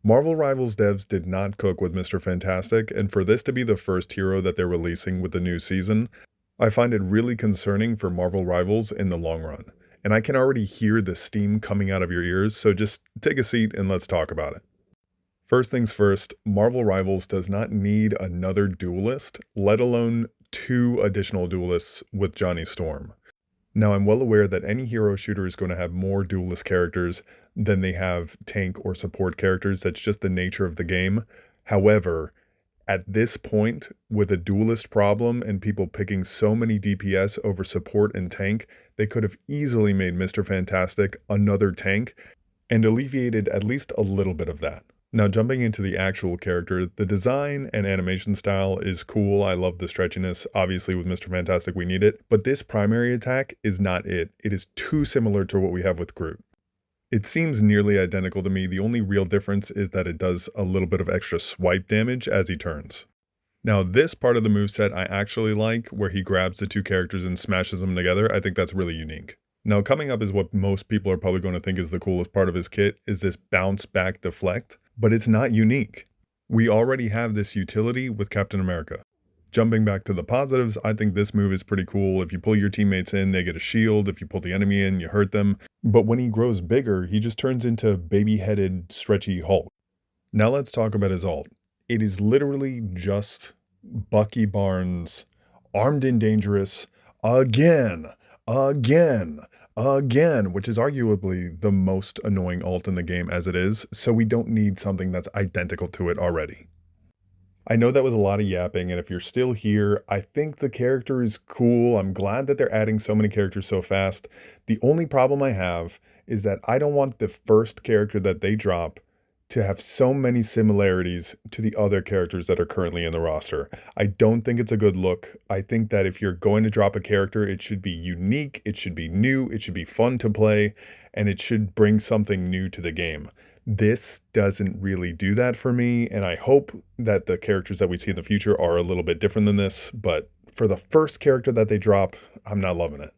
Marvel Rivals devs did not cook with Mr. Fantastic, and for this to be the first hero that they're releasing with the new season, I find it really concerning for Marvel Rivals in the long run. And I can already hear the steam coming out of your ears, so just take a seat and let's talk about it. First things first, Marvel Rivals does not need another duelist, let alone two additional duelists with Johnny Storm. Now, I'm well aware that any hero shooter is going to have more duelist characters than they have tank or support characters. That's just the nature of the game. However, at this point, with a duelist problem and people picking so many DPS over support and tank, they could have easily made Mr. Fantastic another tank and alleviated at least a little bit of that. Now, jumping into the actual character, the design and animation style is cool. I love the stretchiness. Obviously, with Mr. Fantastic, we need it. But this primary attack is not it. It is too similar to what we have with Groot. It seems nearly identical to me. The only real difference is that it does a little bit of extra swipe damage as he turns. Now, this part of the moveset I actually like, where he grabs the two characters and smashes them together. I think that's really unique. Now, coming up is what most people are probably going to think is the coolest part of his kit, is this bounce back deflect, but it's not unique. We already have this utility with Captain America. Jumping back to the positives, I think this move is pretty cool. If you pull your teammates in, they get a shield. If you pull the enemy in, you hurt them. But when he grows bigger, he just turns into baby-headed, stretchy Hulk. Now let's talk about his ult. It is literally just Bucky Barnes, armed and dangerous, again, again, again, which is arguably the most annoying ult in the game as it is, so we don't need something that's identical to it already. I know that was a lot of yapping, and if you're still here, I think the character is cool. I'm glad that they're adding so many characters so fast. The only problem I have is that I don't want the first character that they drop to have so many similarities to the other characters that are currently in the roster. I don't think it's a good look. I think that if you're going to drop a character, it should be unique, it should be new, it should be fun to play, and it should bring something new to the game. This doesn't really do that for me, and I hope that the characters that we see in the future are a little bit different than this, but for the first character that they drop, I'm not loving it.